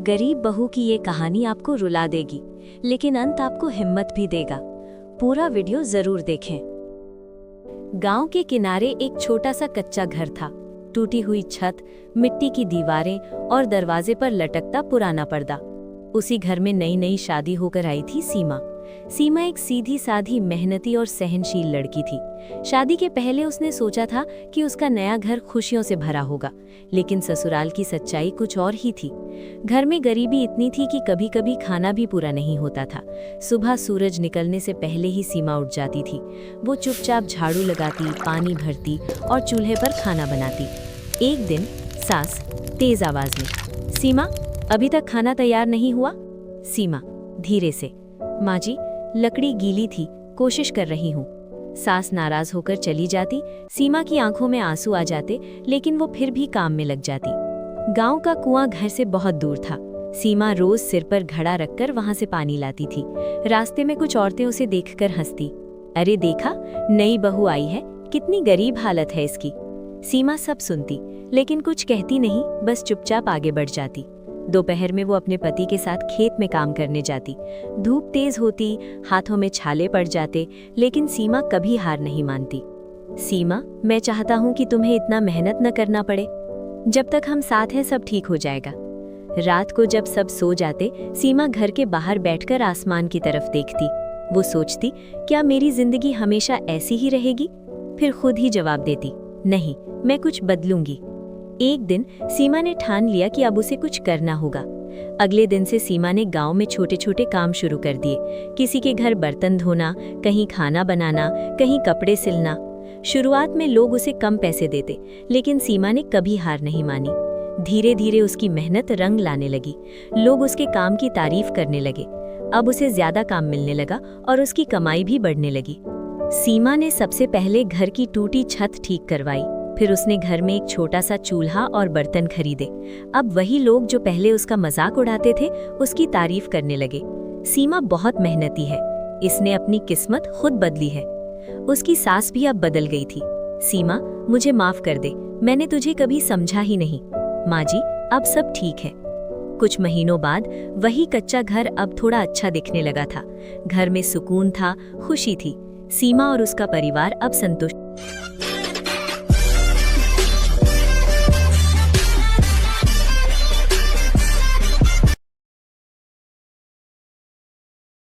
गरीब बहू की ये कहानी आपको रुला देगी, लेकिन अंत आपको हिम्मत भी देगा। पूरा वीडियो जरूर देखें। गांव के किनारे एक छोटा सा कच्चा घर था। टूटी हुई छत, मिट्टी की दीवारें और दरवाजे पर लटकता पुराना पर्दा। उसी घर में नई नई शादी होकर आई थी सीमा। सीमा एक सीधी साधी, मेहनती और सहनशील लड़की थी। शादी के पहले उसने सोचा था कि उसका नया घर खुशियों से भरा होगा, लेकिन ससुराल की सच्चाई कुछ और ही थी। घर में गरीबी इतनी थी कि कभी कभी खाना भी पूरा नहीं होता था। सुबह सूरज निकलने से पहले ही सीमा उठ जाती थी। वो चुपचाप झाड़ू लगाती, पानी भरती और चूल्हे पर खाना बनाती। एक दिन सास तेज आवाज में, सीमा, अभी तक खाना तैयार नहीं हुआ? सीमा धीरे से, माँ जी, लकड़ी गीली थी, कोशिश कर रही हूँ। सास नाराज होकर चली जाती। सीमा की आंखों में आंसू आ जाते, लेकिन वो फिर भी काम में लग जाती। गांव का कुआं घर से बहुत दूर था। सीमा रोज सिर पर घड़ा रखकर वहां से पानी लाती थी। रास्ते में कुछ औरतें उसे देखकर हंसती, अरे देखा, नई बहू आई है, कितनी गरीब हालत है इसकी। सीमा सब सुनती, लेकिन कुछ कहती नहीं, बस चुपचाप आगे बढ़ जाती। दोपहर में वो अपने पति के साथ खेत में काम करने जाती। धूप तेज होती, हाथों में छाले पड़ जाते, लेकिन सीमा कभी हार नहीं मानती। सीमा, मैं चाहता हूँ कि तुम्हें इतना मेहनत न करना पड़े। जब तक हम साथ हैं सब ठीक हो जाएगा। रात को जब सब सो जाते, सीमा घर के बाहर बैठकर आसमान की तरफ देखती। वो सोचती, क्या मेरी जिंदगी हमेशा ऐसी ही रहेगी? फिर खुद ही जवाब देती, नहीं, मैं कुछ बदलूंगी। एक दिन सीमा ने ठान लिया कि अब उसे कुछ करना होगा। अगले दिन से सीमा ने गांव में छोटे छोटे काम शुरू कर दिए। किसी के घर बर्तन धोना, कहीं खाना बनाना, कहीं कपड़े सिलना। शुरुआत में लोग उसे कम पैसे देते, लेकिन सीमा ने कभी हार नहीं मानी। धीरे धीरे उसकी मेहनत रंग लाने लगी। लोग उसके काम की तारीफ करने लगे। अब उसे ज्यादा काम मिलने लगा और उसकी कमाई भी बढ़ने लगी। सीमा ने सबसे पहले घर की टूटी छत ठीक करवाई। फिर उसने घर में एक छोटा सा चूल्हा और बर्तन खरीदे। अब वही लोग जो पहले उसका मजाक उड़ाते थे, उसकी तारीफ करने लगे। सीमा बहुत मेहनती है, इसने अपनी किस्मत खुद बदली है। उसकी सास भी अब बदल गई थी। सीमा, मुझे माफ कर दे, मैंने तुझे कभी समझा ही नहीं। माँ जी, अब सब ठीक है। कुछ महीनों बाद वही कच्चा घर अब थोड़ा अच्छा दिखने लगा था। घर में सुकून था, खुशी थी। सीमा और उसका परिवार अब संतुष्ट